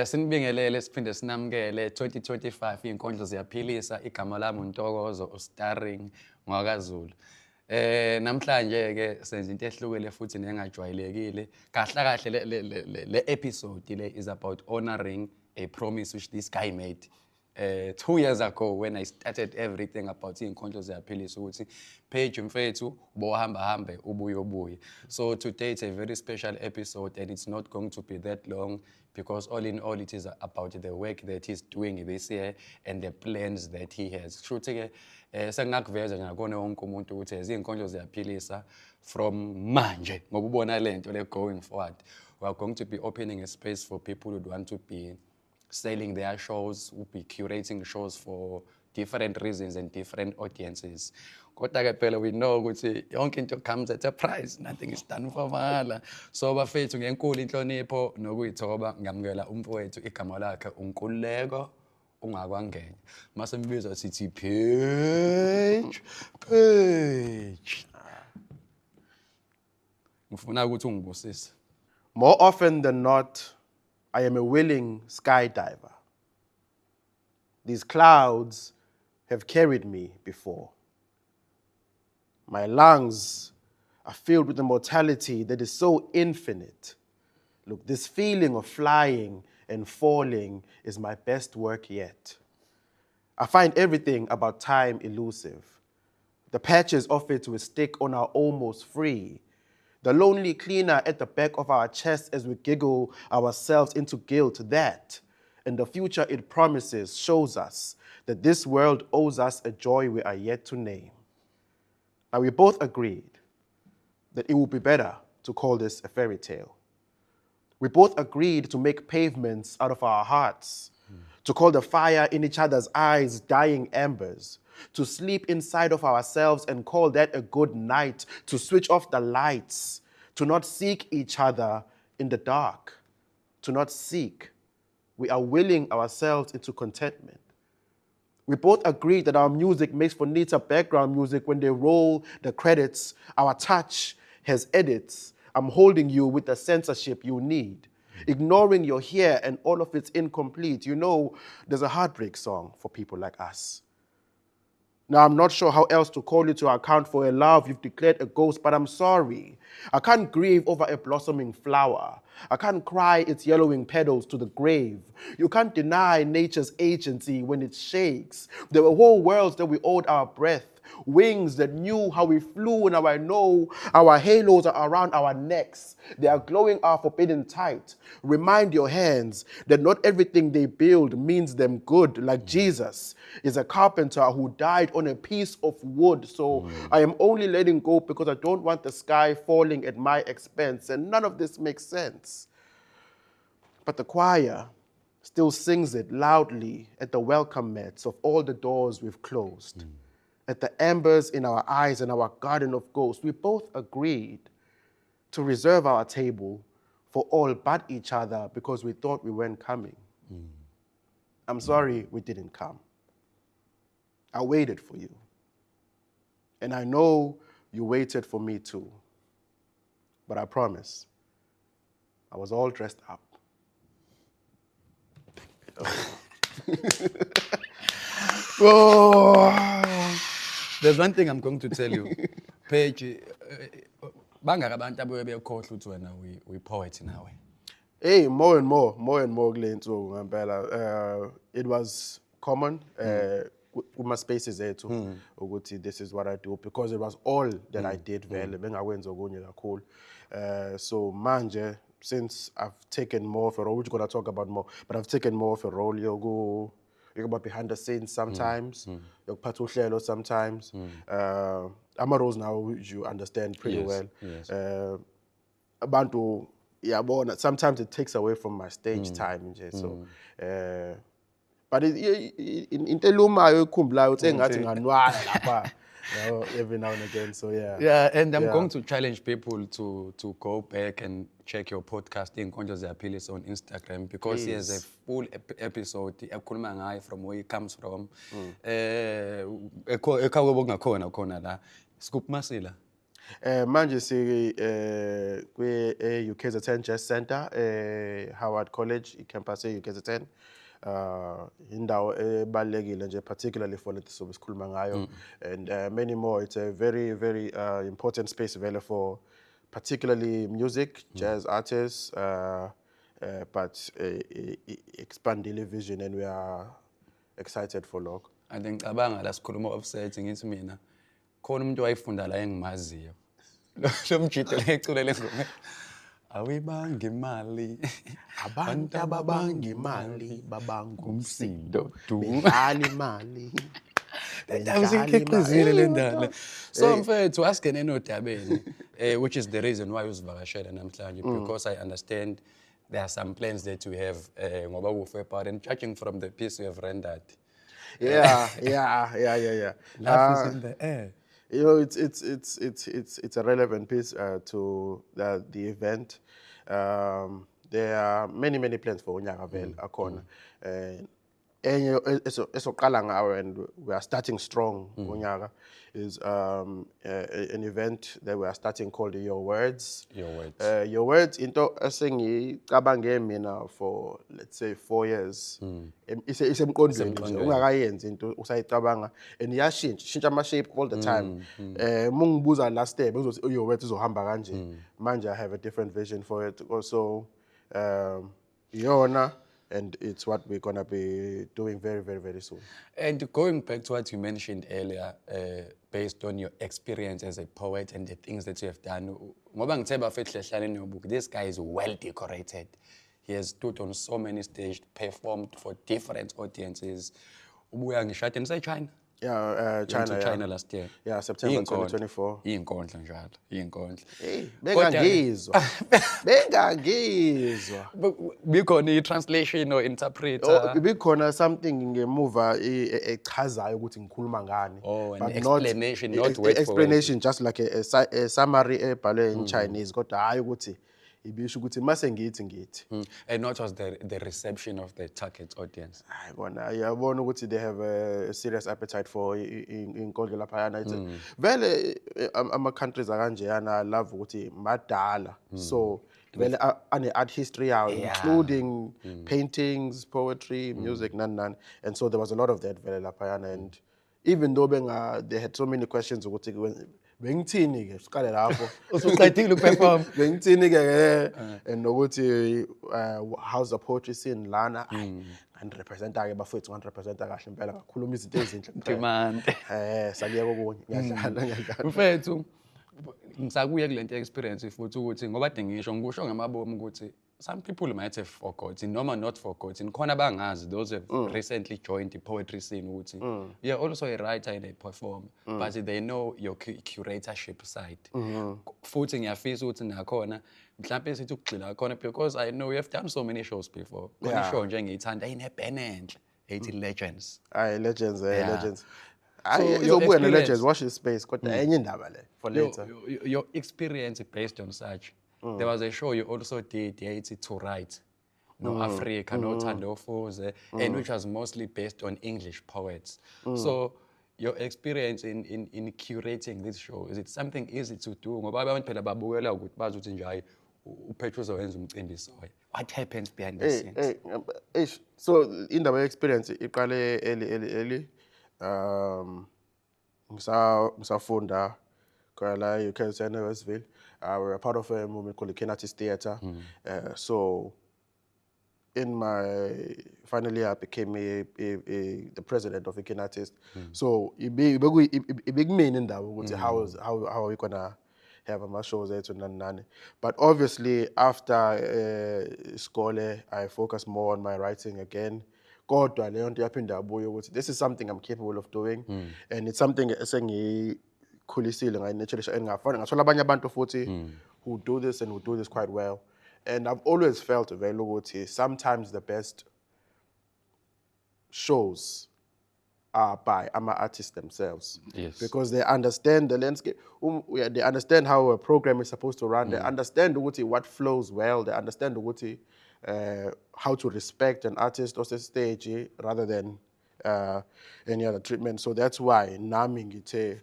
Sinibingelele siphinde sinamukele 2025 inkondlo ziyaphilisa igama lami uNtokozo starring ngwakaZulu. Namhlanje ke senza into ehlukile futhi nengajwayelekile. Kahle kahle le episode le is about honoring a promise which this guy made 2 years ago when I started everything about inkondlo ziyaphilisa ukuthi page mfethu bohamba hambe ubuye. So today it's a very special episode and it's not going to be that long because all in all it is about the work that he's doing this year and the plans that he has. Kushuthi ke sengakuveza nje ngakona wonke umuntu ukuthi izinkondlo ziyaphilisa from manje ngoba ubona lento le going forward. We are going to be opening a space for people who want to be selling their shows, will be curating shows for different reasons and different audiences. Kodwa ke phela we know ukuthi yonke into comes at a price, nothing is done for mahala. So bafethu ngenkulu inhlonipho nokuyithoba ngamukela umfowethu igama lakhe uNkululeko ungakwangena. Mase mbiza sithi page. Ngifuna ukuthi ungibusise. More often than not, I am a willing skydiver. These clouds have carried me before. My lungs are filled with a mortality that is so infinite. Look, this feeling of flying and falling is my best work yet. I find everything about time elusive. The patches of it we stick on are almost free. The lonely cleaner at the back of our chest as we giggle ourselves into guilt, that and the future it promises shows us that this world owes us a joy we are yet to name. Now we both agreed that it would be better to call this a fairy tale. We both agreed to make pavements out of our hearts, to call the fire in each other's eyes dying embers, to sleep inside of ourselves and call that a good night, to switch off the lights, to not seek each other in the dark, to not seek. We are willing ourselves into contentment. We both agreed that our music makes for neater background music when they roll the credits. Our touch has edits. I'm holding you with the censorship you need. Ignoring your hair and all of it's incomplete. You know, there's a heartbreak song for people like us. Now, I'm not sure how else to call you to account for a love you've declared a ghost, but I'm sorry. I can't grieve over a blossoming flower. I can't cry its yellowing petals to the grave. You can't deny nature's agency when it shakes. There were whole worlds that we owed our breath, wings that knew how we flew, and now I know our halos are around our necks. They are glowing our forbidden tight. Remind your hands that not everything they build means them good, like Jesus is a carpenter who died on a piece of wood. So I am only letting go because I don't want the sky falling at my expense, and none of this makes sense. But the choir still sings it loudly at the welcome mats of all the doors we've closed. At the embers in our eyes and our garden of ghosts, we both agreed to reserve our table for all but each other because we thought we weren't coming. I'm sorry we didn't come. I waited for you. And I know you waited for me too. But I promise, I was all dressed up. There's one thing I'm going to tell you. Page, bangaka abantu abuye bekhohle ukuthi wena we poet nawe. Hey, more and more kule nto ngempela. It was common kuma spaces ethu ukuthi this is what I do because it was all that I did vele bengakwenza okunye kakhulu. So manje since I've taken more of a role, which we're going to talk about more, but I've taken more of a role. You go about behind the scenes sometimes, you patuhlelo sometimes. I'm a rose now, you understand pretty well. Yes. Abantu, yeah, sometimes it takes away from my stage time. So, but in teluma yokumbla utsengathi nganwala lapha. Every now and again, so yeah. Yeah, and I'm going to challenge people to go back and check your podcast Inkondlo Ziyaphilisa on Instagram because he has a full episode ekhuluma ngayo from where he comes from. Ekhaya bongakhona khona la. Scoop Masila. Manje kwi-UKZN Jazz Center, Howard College, i-campus e-UKZN. Indawo ebalulekile nje, particularly for leti sobe sikhuluma ngayo, and many more. It's a very, very important space available for particularly music, jazz artists, but expandile vision, and we are excited for lokho. I think ngicabanga la sikhuluma offset ngithi mina khona umuntu wayifunda la engimaziyo. Lo mjito lecule lengoma. Awibanga imali. Abantu ababanga imali babanga Umsindo du. bedlala imali. Awusikhiqizile le ndaba. So mfethu asingene nodabeni, which is the reason why usivakashela namhlanje, because I understand there are some plans that you have ngoba ufe part, and judging from the piece you have rendered. Yeah. Life is in the air. You know, it's a relevant piece to the event. There are many plans for unyaka vele akhona. Enye esoqala ngawo, and we are starting strong unyaka, is an event that we are starting called Your Words. Your Words. Your Words into esengicabange mina for, let's say, 4 years. Isemqondweni nje, ungakayenzi into usayicabanga, and iyashintsha ama-shape all the time. Mungibuza last step uzothi Your Words izohamba kanje. Manje I have a different vision for it also. Yona, and it's what we're gonna be doing very, very, very soon. And going back to what you mentioned earlier, based on your experience as a poet and the things that you have done, ngoba ngithemba mfethu Hlehlane in your book, this guy is well decorated. He has stood on so many stages, performed for different audiences. Ubuya ngisho say China. Yeah, China. China last year. Yeah, September 2024. Iyinkondlo njalo, iyinkondlo. Hey, bengangizwa. Bikhona i-translation or interpreter. Bikhona something ngemuva echazayo ukuthi ngikhuluma ngani. Oh, an but explanation, not word for explanation, just like a summary ebhalwe in Chinese. Kodwa hayi ukuthi ibisho ukuthi mase ngithi. And what was the reception of the target audience? Hayi bona yabona ukuthi they have a serious appetite for inkondlo laphayana. Vele ama-countries akanjeyana love ukuthi madala. So vele ane-art history yawo, including paintings, poetry, music, none. And so there was a lot of that vele laphayana. And even though they had so many questions ukuthi bengithini ke siqale lapho Usuqedile ukuperform. bengithini ke and nokuthi how's the poetry scene lana ngirepresenta ke bafethu ngirepresenta kahle impela kakhuluma izinto ezinhle Timande. sakuyeka okunye ngiyadlala Mfethu ngisakuye kulento experience futhi ukuthi ngoba ade ngisho ngamabomu ukuthi some people might have forgotten, noma not forgotten. Khona bangazi, those have recently joined the poetry scene ukuthi you're also a writer and a performer, but they know your curatorship side. Futhi ngiyafisa ukuthi nakhona mhlawumbe sithi ukugxila khona, because I know you have done so many shows before. Khona show nje ngiyithanda inebhene enhle ethi Legends. Legends. So izobuya ne-Legends, watch this space kodwa enye indaba le for later. Your experience based on such. There was a show you also did, To Write, No Africa, No Thando Fuze, and which was mostly based on English poets. So your experience in curating this show, is it something easy to do? Ngoba abantu phela babukela ukuthi bazi ukuthi nje hayi uPetro uzowenza umcimbi soy. What happens behind the scenes? So indaba experience iqale early. Ngisafunda la UKZN Westville. We're a part of a movement called the Kenartist Theatre. So in my final year, I became the president of the Kenartist. So it big meaning that how are we gonna have my shows there to none. But obviously after school, I focus more on my writing again. Kodwa leyo nto yaphinda abuye ukuthi this is something I'm capable of doing, and it's something khulisile ngayi-naturally, and ngathola abanye abantu futhi who do this and who do this quite well. And I've always felt vele ukuthi sometimes the best shows are by artists themselves. Yes. Because they understand the landscape. They understand how a program is supposed to run. They understand what flows well. They understand how to respect an artist or stage rather than any other treatment. So that's why nami ngithe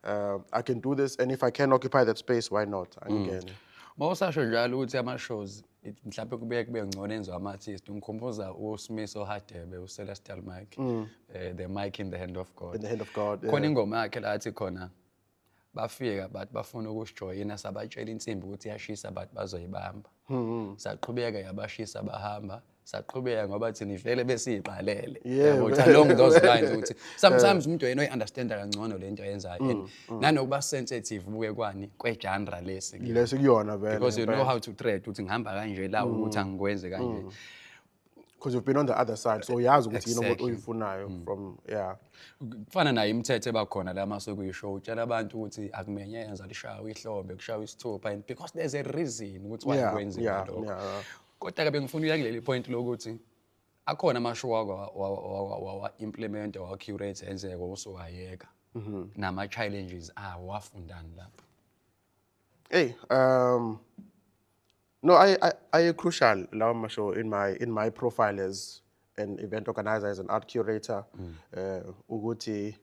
I can do this, and if I can occupy that space, why not? Angene. Mawusasho njalo ukuthi ama-shows mhlawumbe kube ngcono enziwa ama-artist ngikhumbuza uSmiso Hadebe uCelestial Mike the mic in the hand of God. In the hand of God. Khona ingoma yakhe la athi khona bafika bathi bafuna ukusijoyina sabatshela insimbi ukuthi iyashisa bathi bazoyibamba. Saqhubeka yabashisa bahamba. Saqhubeka ngoba thina ivele besiyibhalele. Yabo along those lines ukuthi sometimes umuntu yena uyi-understanda kangcono lento ayenzayo and nanokuba sensitive buke kwani kwe-genre lesi. Lesi kuyona vele. Because you know how to tread ukuthi ngihamba kanje la ukuthi angikwenze kanje. Because you've been on the other side, so uyazi ukuthi yini ukuthi uyifunayo from Kufana nayo imithetho ebakhona la mase kuyishow utshela abantu ukuthi akumenyenza lishawe ihlombe kushawe isithupha and because there's a reason ukuthi why kwenziwa lokho. Kodwa ke bengifuna uya kuleli point lokuthi akhona amashow wa-implement wa-curate enzeke usukayeka nama-challenges wafundani lapho. Hey, no, I crucial lawa mashow in my profile as an event organizer, as an art curator. Ukuthi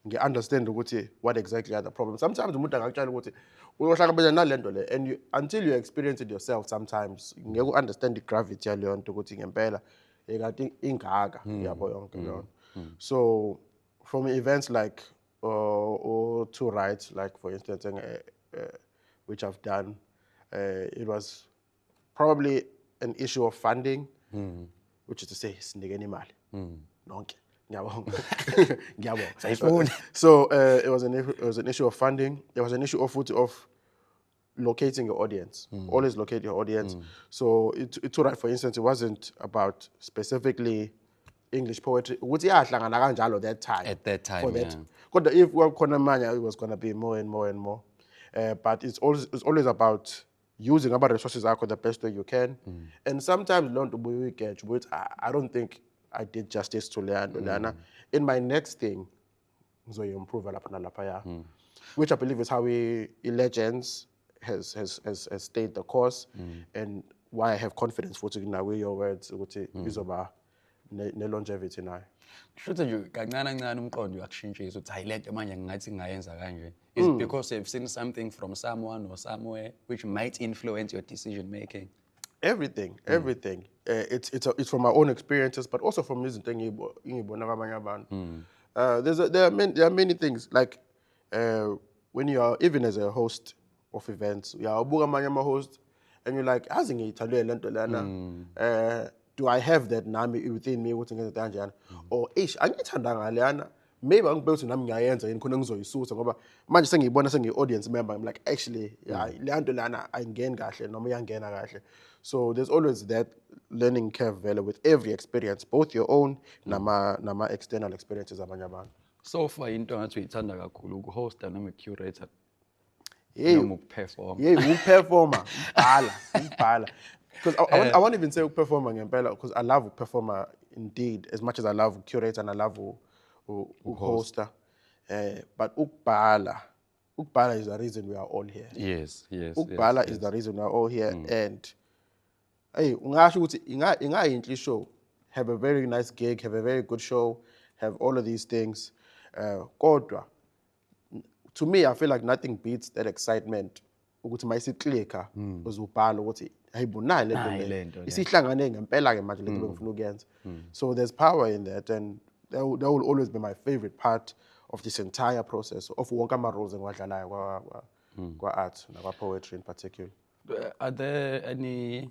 ngi-understand ukuthi what exactly are the problems. Sometimes umuntu angakutshela ukuthi uyohlangabezana nalento le, and until you experience it yourself, sometimes ngeke understand the gravity yaleyo nto ukuthi ngempela ekade ingaka yabo yonke leyo. So from events like To Right, like for instance, which I've done, it was probably an issue of funding, which is to say, sinike imali nonke. So it was an issue of funding. There was an issue of locating your audience. Always locate your audience. So To Right, for instance, it wasn't about specifically English poetry. That time. At that time, for that. Because if we were it was going to be more and more and more. But it's always about using our resources the best way you can. And sometimes learn to be get, which I don't think I did justice to learn. In my next thing, so you improve which I believe is how Legends has stayed the course and why I have confidence for taking away your words is about longevity now. Shuthi nje kancane umqondo uyakushintshisa ukuthi hayi lento manje ngathi ngayenza kanje. Is it because you've seen something from someone or somewhere which might influence your decision making? Everything. It's from my own experiences, but also from izinto engiyibona kwabanye abantu. There are many things like when you are even as a host of events, uyabuka amanye ama-host and you're like, azi ngiyithalwe lento lana. Do I have that nami within me ukuthi ngenze kanjani? Or angithanda ngaleyana, maybe angibheka ukuthi nami ngiyayenza yini khona ngizoyisusa ngoba manje sengiyibona sengiyi-audience member. I'm like, actually, le nto lana ayingeni kahle noma iyangena kahle. So there's always that learning curve vele with every experience, both your own nama external experiences abanye abantu. So far into ngathi uyithanda kakhulu ukuhosta noma ucurator. Noma ukuperform. Uperformer, ubhala. Because I won't even say performer ngempela because I love performer indeed as much as I love curator and I love hoster. But ukubhala is the reason we are all here. Yes. Ukubhala is the reason we are all here. And hey, ungasho ukuthi ingayinhle show, have a very nice gig, have a very good show, have all of these things. Kodwa, to me, I feel like nothing beats that excitement. Ukuthi mayisiclicka uzubhala ukuthi hayibunayi lento isihlangane ngempela ke manje lento bengifuna ukuyenza. So there's power in that, and that will always be my favorite part of this entire process of wonke ama-roles engiwadlalayo kwa-art nakwa-poetry in particular. Are there any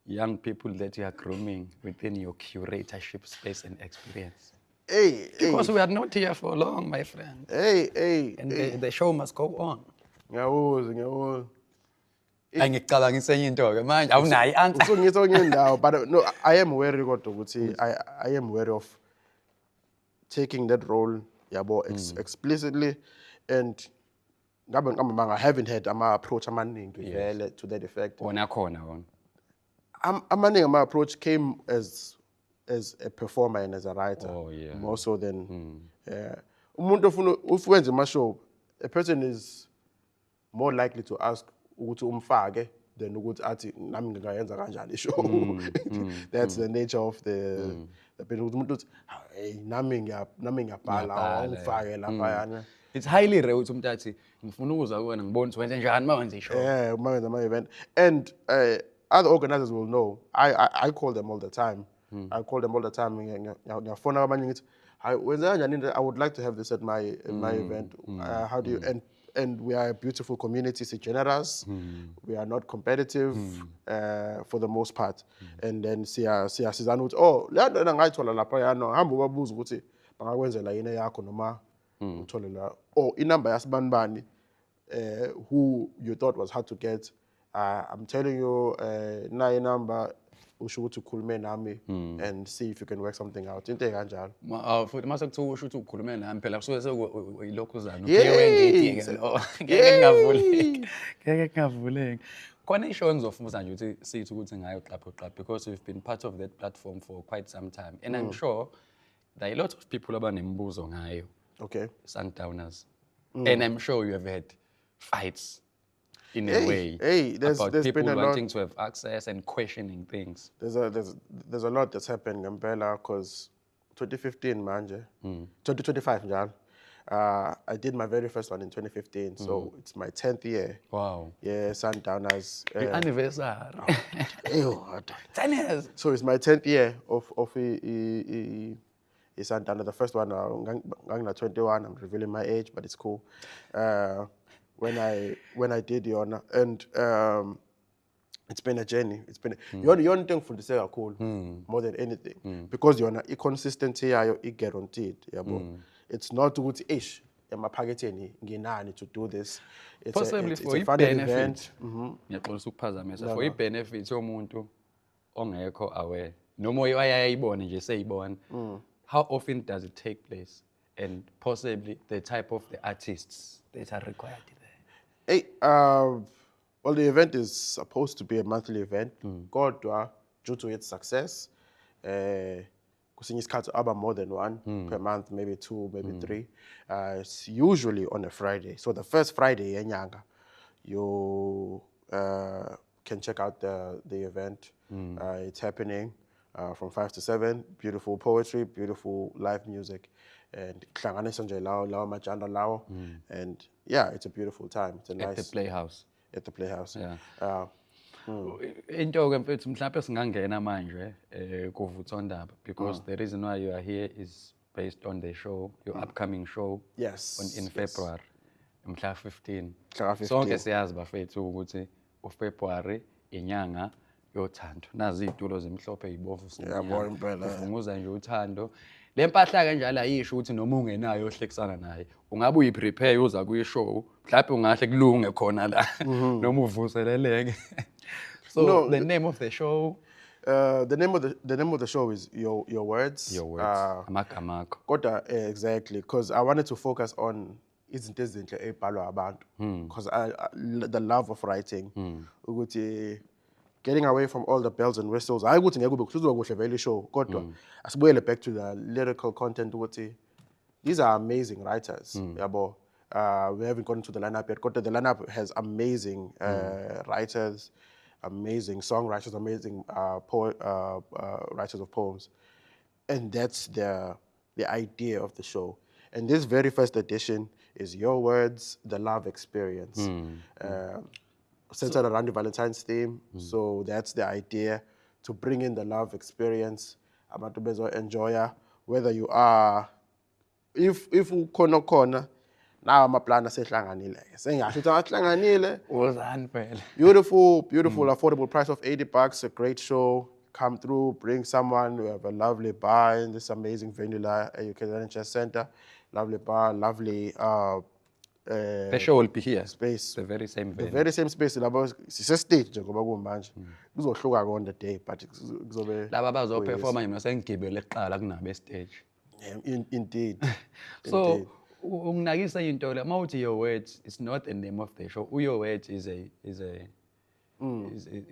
young people that you are grooming within your curatorship space and experience? Because we are not here for long, my friend. And the show must go on. Ngiyawuza. Angicabangise enye into ke manje awunayo i-answer. Usungitho ngendawo, but no, I am wary kodwa ukuthi I am wary of taking that role yabo explicitly, and I haven't had ama-approach amaningi vele to that effect. Khona. Amaningi ama-approach came as a performer and as a writer. More so than umuntu ofuna ukwenza ama-show, a person is more likely to ask ukuthi umfake than ukuthi athi nami ngingayenza kanjani show. That's the nature of the umuntu uthi hey nami ngiyabhala ungifake lapha yana. It's highly rare ukuthi umuntu athi ngifuna ukuza kuwena ngibone ukuthi wenze njani uma wenza ishow. Yeah, my event. And other organizers will know. I call them all the time. I call them all the time. Ngiyafona abanye ngithi, "Hayi wenza kanjani? I would like to have this at my event. How do you?" And we are a beautiful community. It's generous. We are not competitive for the most part. And then siyasizana ukuthi, oh, le nto ngayithola lapha yana hamba ubabuza ukuthi bangakwenzela yini yakho noma uthole la. Oh, inamba yasibanibani who you thought was hard to get. I'm telling you, nayi number usho ukuthi ukhulume nami and see if you can work something out. Into kanjalo. Futhi mase kuthiwa usho ukuthi ukhulume nami phela kusuke sekuyilokhuzana Yes. uphike wengidi-ke lo. Ngeke kungavuleki. Ngeke kungavuleki. Khona ishow engizofuna nje ukuthi sithi ukuthi ngayo Xapho because we've been part of that platform for quite some time and I'm sure there are a lot of people abanemibuzo ngayo. Okay. Sundowners. And I'm sure you have had fights in a way there's people been a lot. wanting to have access and questioning things. There's a lot that's happened ngempela because 2015 manje, 2025 njalo. I did my very first one in 2015, so it's my 10th year. Wow. Yeah, Sundowners. Anniversary. 10 years. So it's my 10th year of Sundowner. The first one, I'm 21. I'm revealing my age, but it's cool. When I did the honor, and it's been a journey. It's been you're thing for the say cool more than anything because you're not consistency. You guaranteed. It's not good ish. I'm a packaging to do this. It's Possibly it's for a a fun benefit. event. Ngiyaxolisa ukuphazamisa. For i-benefit yomuntu ongekho aware. Noma uyayibona nje seyibona. How often does it take place? And possibly the type of the artists that are required there. Hey, well, the event is supposed to be a monthly event. Kodwa, due to its success, kusinye isikhathi aba more than one per month, maybe 2, maybe 3. It's usually on a Friday. So the first Friday yenyanga, you can check out the event. It's happening from 5 to 7. Beautiful poetry, beautiful live music, and kuhlanganisa nje lawo majanda lawo. And yeah, it's a beautiful time. It's a nice At the Playhouse. At the Playhouse. Yeah. Into ke mfethu mhlawumbe singangena manje kuvuthondaba because the reason why you are here is based on the show, your upcoming show. Yes. In February, mhla 15. Mhla 15. Sonke siyazi bafethu ukuthi uFebruary inyanga yothando. Nazi izitulo zemhlophe ezibovu Yabo impela. Uvunguza nje uthando. Le mpahla kanjalo ayisho ukuthi noma ungenayo ohlekisana naye. Ungabe uyiprepare uza kuyi-show, mhlawumbe ungahle kulunge khona la noma uvuseleleke. So No, the name of the show. The name of the show is Your Words. Your Words. Amagama akho. Kodwa exactly, because I wanted to focus on izinto ezinhle ezibhalwa abantu, because the love of writing. Ukuthi getting away from all the bells and whistles. Hayi ukuthi ngeke kube kuhluzwa kuhle vele show, kodwa asibuyele back to the lyrical content ukuthi these are amazing writers. Yabo. We haven't gotten to the lineup yet. The lineup has amazing writers, amazing songwriters, amazing writers of poems, and that's the idea of the show. And this very first edition is Your Words, the Love Experience, centered around the Valentine's theme. So that's the idea, to bring in the love experience. Abantu bezo enjoy, whether you are, if ukhona now amaplana sehlanganile. Sengasho ukuthi ahlanganile. Uzani phela. Beautiful, affordable price of $80. A great show. Come through, bring someone. We have a lovely bar in this amazing venue, NHS Center. Lovely bar, lovely The show will be here. space. The very same The venue. very same space. Labo sise-stage njengoba kumanje. Kuzohluka on the day, but kuzobe. Laba bazoperforma yimi sengigibele kuqala kunabe stage. Indeed. So unginakisa into le mawuthi Your Words, it's not the name of the show. Your Words is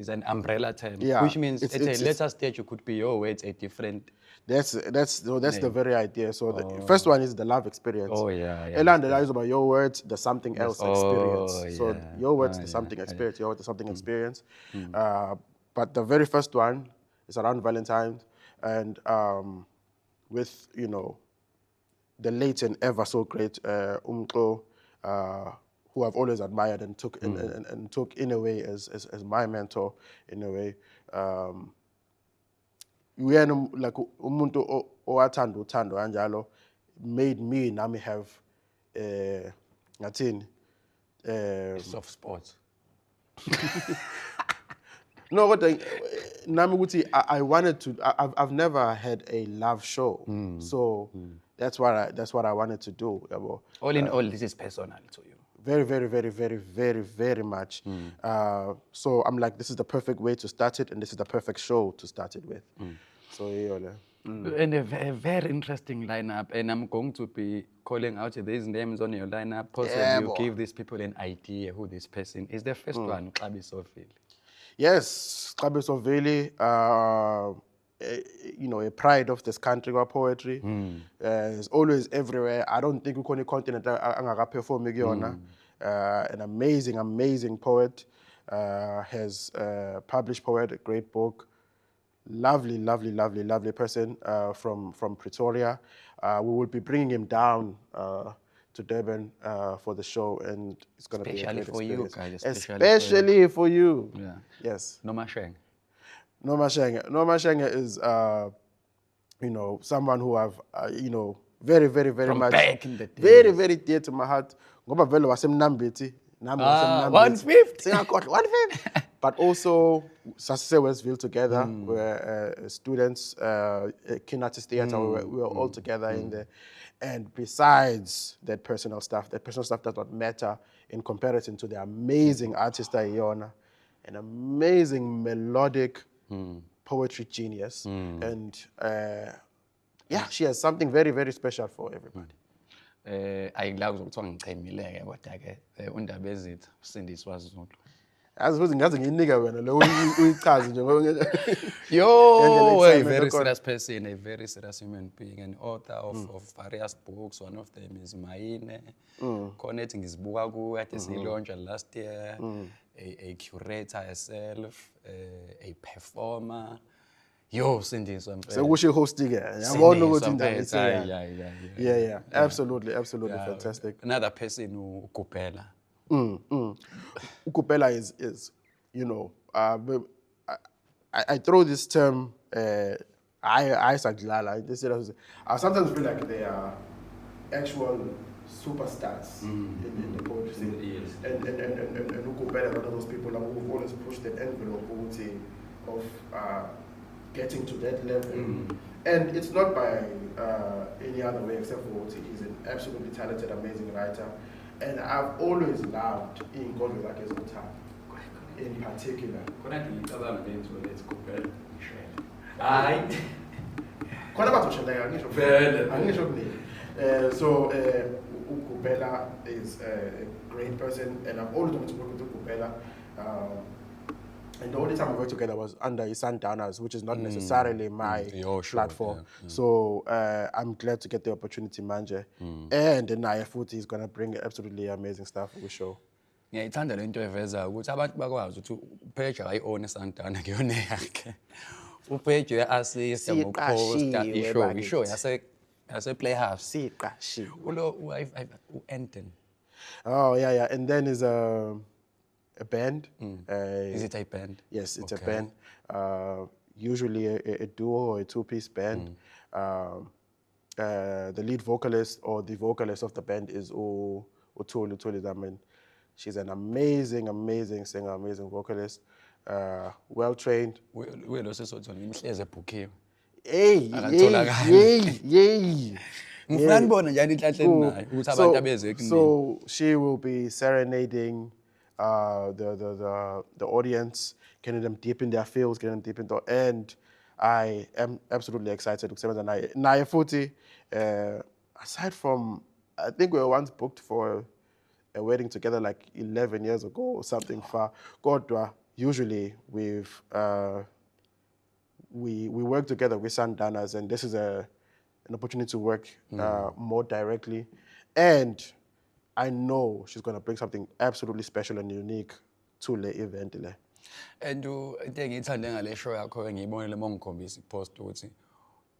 an umbrella term, Yeah, which means it's- at it's- a later stage you could be Your Words a different. That's the very idea. So the first one is the love experience. Oh, yeah. Elandela is about Your Words, the something else Oh, experience. So yeah. Your Words, the Yeah, something experience. Your Words, the something experience. But the very first one is around Valentine's, and with the late and ever so great Umxo, who I've always admired and took and took in a way as my mentor in a way. Uyena like umuntu owathanda uthando kanjalo made me nami have ngathini Soft spots. no, but nami ukuthi I wanted to. I've never had a love show, so that's what I wanted to do. Yabo. All in all, this is personal to you. Very, very, very, very, very, very much. So I'm like, this is the perfect way to start it, and this is the perfect show to start it with. So yeah. And a very interesting lineup, and I'm going to be calling out these names on your lineup. Possibly Yeah, you boy. give these people an idea who this person is. The first one, Xabiso Vili. Yes, Xabiso Vili, you know, a pride of this country, our poetry. It's always everywhere. I don't think we can continent perform an amazing, amazing poet. Has published poet, a great book. Lovely, lovely, lovely, lovely person from Pretoria. We will be bringing him down to Durban for the show, and it's going to be a Especially great for you experience. guys, Especially for you. Yeah. Yes. Noma Sheng. Noma Shenge. Noma Shenge is, you know, someone who I've, you know, very, very, very From much. back in the Very, days. very dear to my heart. Ngoba vele wasemnambithi. Nami Ah, wasemnambithi. 150. Singakhohlwa, 150. But also, Sasise Westville together, we're students, Kin Artist Theatre, we were all together in there. And besides that personal stuff does not matter in comparison to the amazing artist Iona, an amazing melodic poetry genius. And yeah, she has something very, very special for everybody. Ayikulazi ukuthiwa ngichemile-ke kodwa-ke undaba ezitha usindiswa Zulu. Yazi futhi ngaze ngiyinika wena lo uyichaze nje ngoba Yo, a excitement very yakhona. serious person, a very serious human being, an author of various books. One of them is Maine. Connecting his book at the launched last year. A curator herself, a performer. Yo, Sindiswa. sekusho i-host-ke yabona ukuthi indaba ithi yeah, absolutely fantastic. Another person who Kupela. Ukupela is you know, I throw this term I sakudlala. I sometimes feel like they are actual superstars in the poetry scene. Yes. And Ukupela is one of those people who've always pushed the envelope of getting to that level. And it's not by any other way except for Uti. He's an absolutely talented, amazing writer. And I've always loved Inkondlo Zakhe Zomthando in particular. Khona bazoshela angisho Vele. angisho kuningi. So Ukupela is a great person, and I've always wanted to work with Ukupela. And the only time we worked together was under Isandanas, which is not necessarily my Sure, platform. yeah. So I'm glad to get the opportunity, Manje. And Naya Futi is going to bring absolutely amazing stuff for the show. Ngiyayithanda lento eveza ukuthi abantu bakwazi ukuthi uPage ayi-own Santana kuyona yakhe. uPage uya-assist ngokuposta ishow yase Playhouse. Siqashiwe. Ulo u-Anton. Oh, yeah. And then is a band. Is it a band? Yes, it's Okay. a band. Usually a duo or a two-piece band. The lead vocalist or the vocalist of the band is Utuli Damin. She's an amazing, amazing singer, amazing vocalist, well-trained. Welo sesothola imhleze ebhukhiwe. Hey. Ngifuna nibone njani inhlanhleni nayo ukuthi abantu abeze kunini. So she will be serenading the audience, getting them deep in their feels, getting them deep into, and I am absolutely excited to kusebenza naye. Naye futhi, aside from, I think we were once booked for a wedding together like 11 years ago or something far. Kodwa, usually we work together with Sandanas, and this is an opportunity to work more directly. And I know she's going to bring something absolutely special and unique to the event. And into engiyithande ngale show yakho engiyibonile uma ngikhombisa ipost ukuthi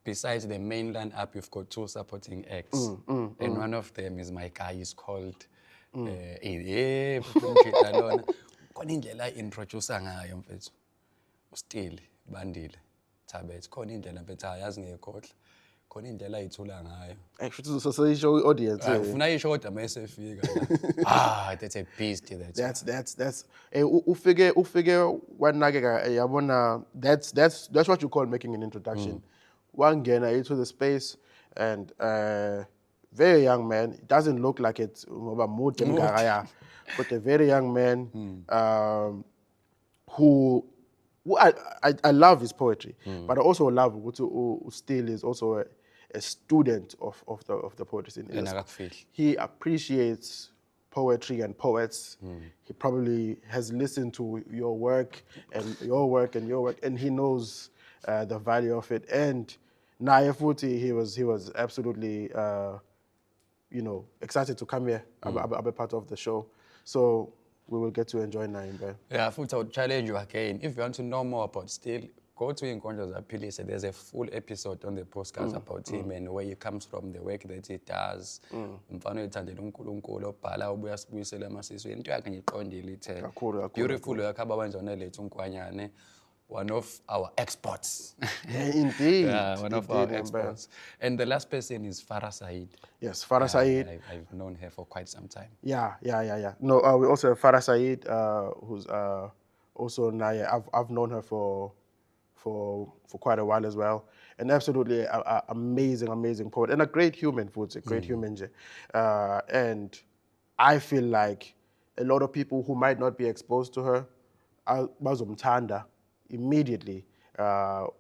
besides the main line-up, you've got 2 supporting acts. And one of them is my guy, is called khona indlela ayintroducer ngayo mfethu. Still bandile. Thabethe khona indlela mfethu ayazi ngekhohla. Khona indlela ayithula ngayo. Actually, so show audience. Ufuna isho kodwa mase efika. That's a beast that. That's ufike wanake yabona that's what you call making an introduction. Wangena into the space and very young man. It doesn't look like it's ngoba mude mngakaya, but a very young man who I love his poetry, but I also love who still is also a student of the poetry scene. He appreciates poetry and poets. He probably has listened to your work, and he knows the value of it. And Naye Futi, he was absolutely excited to come here, be part of the show. So we will get to enjoy Naim. Yeah, Futhi, I would challenge you again. If you want to know more about Still, go to Inkondlo Zaphilisa. There's a full episode on the podcast about him and where he comes from, the work that he does. Mfana uyithandela uNkulunkulu obhala ubuya sibuyisela amasisweni. Into yakhe ngiqondile ithe. Beautiful yakhaba wenza nelethu uNkwanyane. One of our exports. Yeah, indeed. Yeah, one of our exports. And the last person is Farah Said. Yes, Farah Said. I've known her for quite some time. Yeah. No, we also have Farah Said, who's also Naya. I've known her for quite a while as well. And absolutely amazing poet and a great human, a great human. And I feel like a lot of people who might not be exposed to her are bazumthanda immediately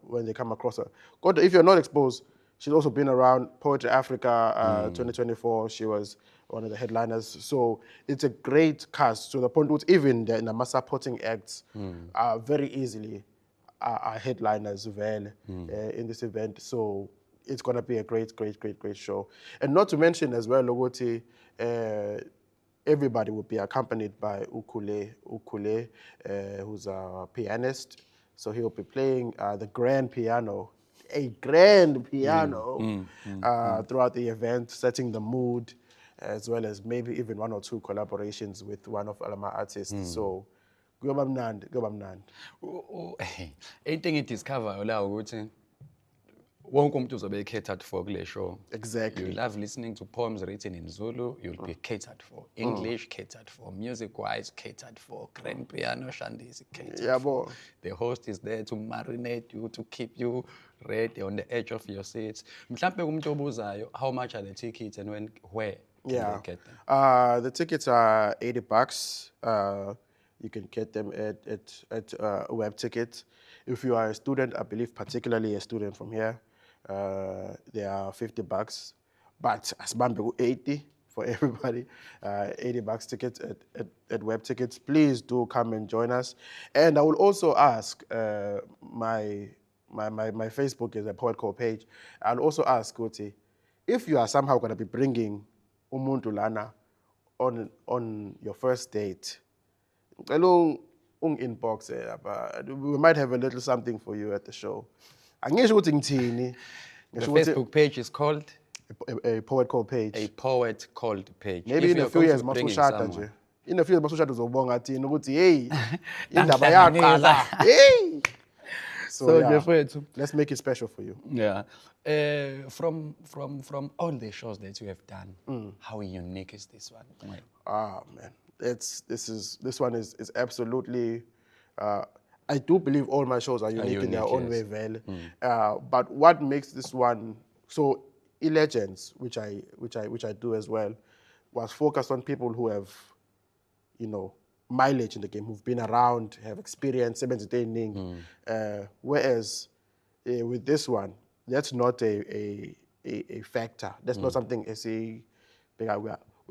when they come across her. God, if you're not exposed, she's also been around Poetry Africa 2024. She was one of the headliners. So it's a great cast to the point that even the Nama supporting acts are very easily are headliners in this event. So it's going to be a great show. And not to mention as well, Logoti, everybody will be accompanied by Ukule, who's a pianist. So he'll be playing the grand piano, throughout the event, setting the mood, as well as maybe even 1 or 2 collaborations with one of Alama artists. So, go bamnandi. Anything it discover la ukuthi wonke umuntu uzobe catered for kule show. Exactly. You love listening to poems written in Zulu, you'll be catered for. English catered for. Music-wise catered for. Grand piano shandisi catered for. The host is there to marinate you, to keep you ready on the edge of your seats. Mhlampe kumuntu obuzayo, how much are the tickets and where can they get them? The tickets are $80. You can get them at Web Ticket. If you are a student, I believe particularly a student from here, they are $50. But Asbambe 80 for everybody. $80 tickets at Web Tickets. Please do come and join us. And I will also ask my Facebook is a Poet Call page. I'll also ask Kuti, if you are somehow going to be bringing Umuntu Lana on your first date, inbox, we might have a little something for you at the show. The Facebook page is called? A Poet Call page. A Poet Called page. Maybe in a few years, in a few years, uzobonga thina ukuthi hey, indaba yaqala. Hey. So yeah, let's make it special for you. Yeah. From all the shows that you have done, how unique is this one? Man, this one is absolutely. I do believe all my shows are unique in their own way, but what makes this one so Legends, which I do as well, was focused on people who have, mileage in the game, who've been around, have experience, entertaining. Whereas with this one, that's not a factor. That's not something we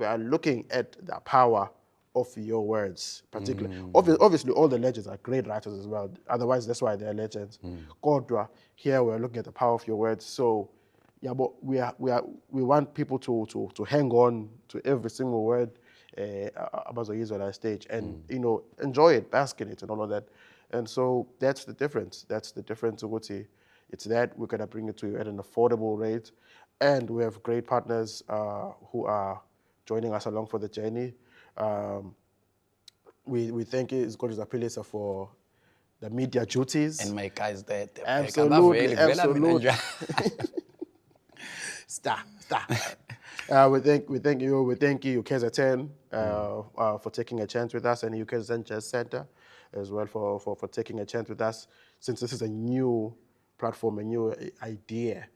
are looking at the power of your words, particularly. Obviously, all the legends are great writers as well. Otherwise, that's why they're legends. Kodwa, here we're looking at the power of your words. So, yeah, but we want people to hang on to every single word about the Israelite stage and enjoy it, bask in it, and all of that. And so that's the difference. That's the difference. It's that we're gonna bring it to you at an affordable rate, and we have great partners who are joining us along for the journey. We thank Isgodlo Zapilisa for the media duties. And my guys there, the Absolutely, absolutely. Star. We thank you, KZN, for taking a chance with us, and UKZN Jazz Center as well for taking a chance with us, since this is a new platform, a new idea,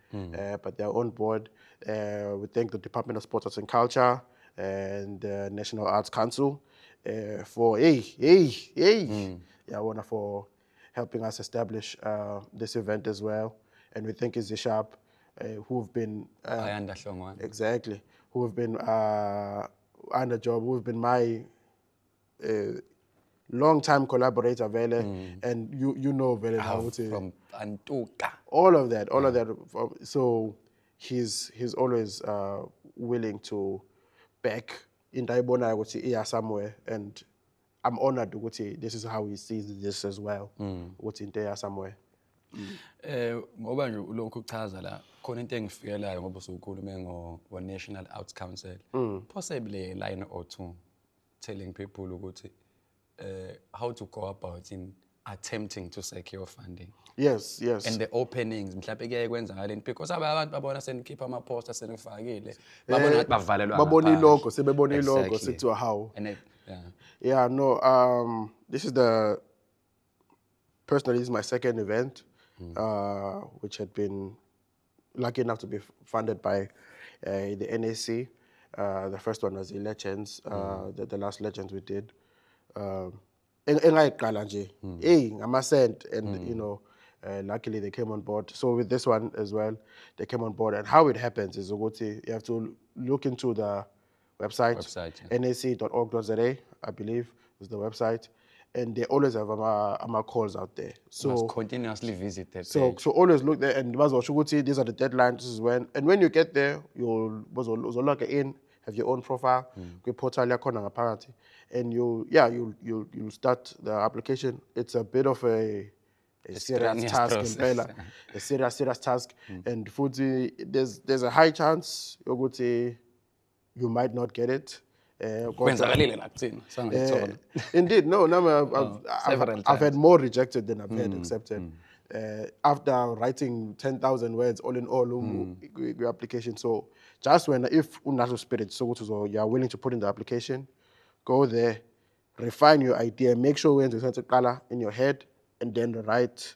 but they're on board. We thank the Department of Sports, Arts and Culture and National Arts Council for for helping us establish this event as well. And we thank Izzy Sharp, who've been exactly, who have been under job, who've been my long-time collaborator, Vele, and you know Vele now, from Antuka. all of that. So he's always willing to back in Daibona ukuthi somewhere, and I'm honored ukuthi this is how he sees this as well. Ukuthi into somewhere. Ngoba nje ulokhu uchaza la khona into engifikelayo ngoba usukhulume ngo-National Arts Council, possibly a line or two telling people ukuthi how to go about in attempting to secure funding. Yes. And the openings mhlawumbe kuyaye kwenzakaleni because abantu babona senikhipha ama-poster senifakile babona ngathi bavalelwa babona ilogo sebebona ilogo sekuthiwa how. This is personally, this is my second event, which had been lucky enough to be funded by the NAC. The first one was the Legends, the last Legends we did. Engayiqala nje, ngama-cent, and luckily they came on board. So with this one as well, they came on board. And how it happens is you have to look into the website nac.org.za, I believe is the website. And they always have calls out there. So must continuously visit that so always look there, and these are the deadlines, this is when. And when you get there, you'll log in, have your own profile, portal yakhona ngaphakathi, and you'll start the application. It's a bit of a serious task impela, a serious task, and futhi there's a high chance yokuthi you might not get it. Indeed, I've had more rejected than I've had accepted. After writing 10,000 words, all in all, your application. So just if unaso spirit, so you're willing to put in the application, go there, refine your idea, make sure when there's a color in your head, and then write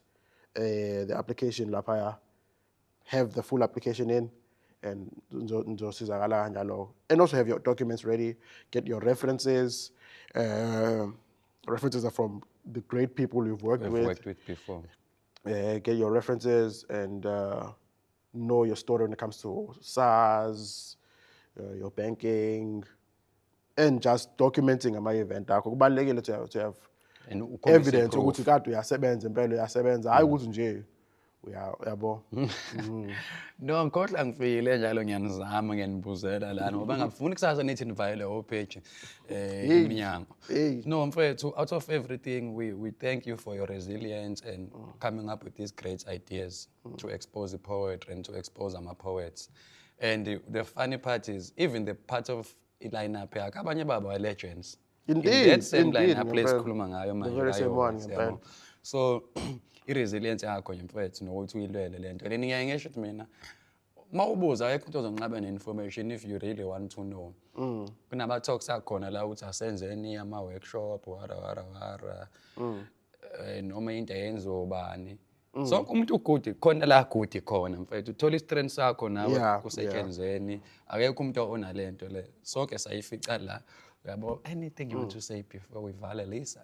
the application lapaya, have the full application in, and also have your documents ready, get your references. References are from the great people you've worked with before. Get your references and know your story when it comes to SARS, your banking, and just documenting my event. Kubalulekile to have evidence ukuthi kade uyasebenza impela uyasebenza hayi ukuthi nje uyabo. No, ngikhohlwa ngifile njalo ngiyanizama ngiyanibuzela lana ngoba ngafuna kusasa nithi nivayele page iminyango. No, mfethu, out of everything we thank you for your resilience and coming up with these great ideas to expose the poetry and to expose our poets. And the funny part is even the part of lineup here abanye babo are legends. Indeed, in that same lineup place khuluma ngayo manje. The very same one ngempela. So i-resilience yakho nje mfethu nokuthi uyilwele lento. Leni ngiyaye ngisho ukuthi mina mawubuza ayekho into ozonqaba ne-information if you really want to know. Kunama-talks akhona la ukuthi asenzeni ama-workshop wara noma into yenzobani. So umuntu ugudi khona la gudi khona mfethu uthola i-strength sakho nawe kusetshenzeni akekho umuntu onalento le sonke sayifica la. Anything you want to say before we vale Lisa?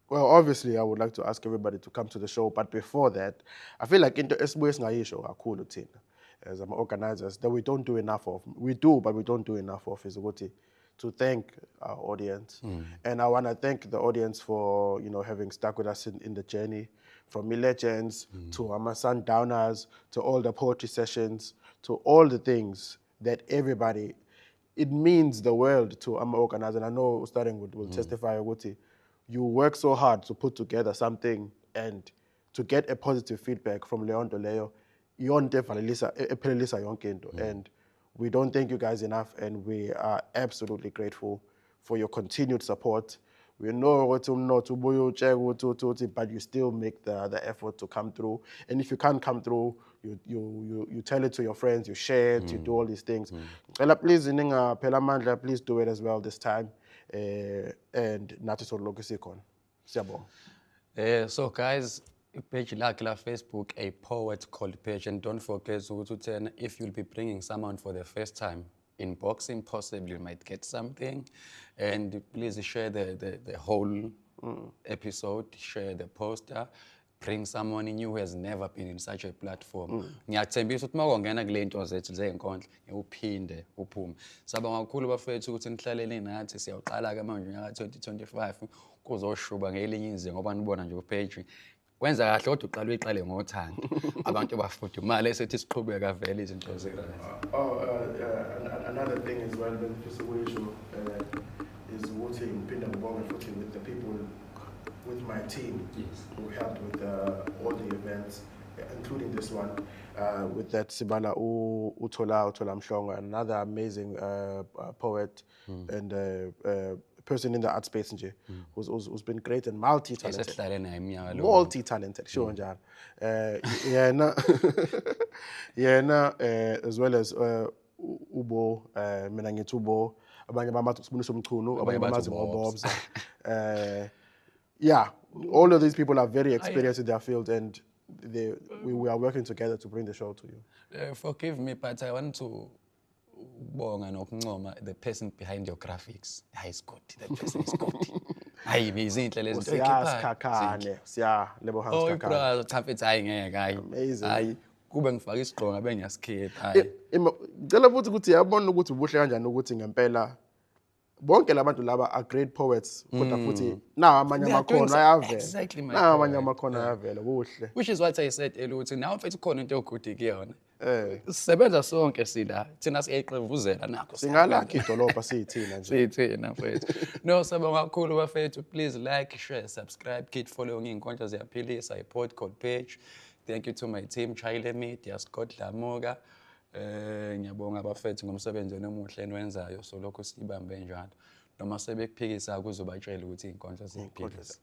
Well, obviously, I would like to ask everybody to come to the show. But before that, I feel like into esibuye singayisho kakhulu thina as organizers that we don't do enough of. We do, but we don't do enough of is to thank our audience. And I want to thank the audience for having stuck with us in the journey, from Legends to our Sundowners to all the poetry sessions to all the things that everybody. It means the world to our organizer. And I know starting will testify. You work so hard to put together something, and to get a positive feedback from leyo nto leyo iyonto ephelelisa yonke into. And we don't thank you guys enough, and we are absolutely grateful for your continued support. We know what but you still make the effort to come through. And if you can't come through, you tell it to your friends, you share it, you do all these things. Please, please do it as well this time. And nathi soloko sikhona. Siyabonga. So guys, page like la Facebook, A Poet Called Page, and don't forget to if you'll be bringing someone for the first time in boxing, possibly you might get something. And please share the whole episode, share the poster, bring someone in you who has never been in such a platform. Ngiyathembisa ukuthi mawungena kule nto zethu zenkondlo uphinde uphume. Sabonga kakhulu bafethu ukuthi nihlalele nathi, siyawuqala ke manje unyaka 2025 kuzoshuba ngelinye izinga ngoba nibona nje ku-page. Kwenza kahle kodwa uqala uyiqale ngothando. Abantu bafudumala esethi siqhubeka vele izinto zethu. Another thing as well, is ukuthi ngiphinde ngibonge futhi with the people, with my team, who helped with all the events, including this one, with that Sibala Utola Mshonga, another amazing poet and person in the art space who's been great and multi-talented. Multi-talented, sure, John. As well as Ubo, mina ngithi Ubo, abanye bamazi usibonisa umchunu, abanye bamazi ngobobs. Yeah, all of these people are very experienced in their field, and we are working together to bring the show to you. Forgive me, but I want to bonga nokuncoma the person behind your graphics. Hayi Scott, that person is Scott. Hayi izinhle lezi zinto Siyasikhakhane, lebo Hans Kakhane. Oh, bro, chapet hayi ngeke hayi. Amazing. Hayi kube ngifaka isiqonga ngabe ngiyasikhetha hayi. Ngicela futhi ukuthi yabona ukuthi ubuhle kanjani ukuthi ngempela bonke labantu laba are great poets, kodwa futhi amanye amakhono ayavela. Exactly my amanye amakhono ayavela kuhle. Which is what I said ukuthi now mfethu khona into yokuthi kuyona. Sisebenza sonke sila thina siyayixevuzela nakho singalakhi idolobha siyithina nje siyithina mfethu. No, sabonga kakhulu bafethu, please like, share, subscribe, keep following inkondlo ziyaphilisa, A Poet Called Page. Thank you to my team, Chile Media, Scott Lamoga. Ngiyabonga bafethu ngomsebenzi omuhle enwenzayo, so lokho sibambe njalo. Noma sebekuphikisa kuzobatshela ukuthi inkondlo ziyaphilisa.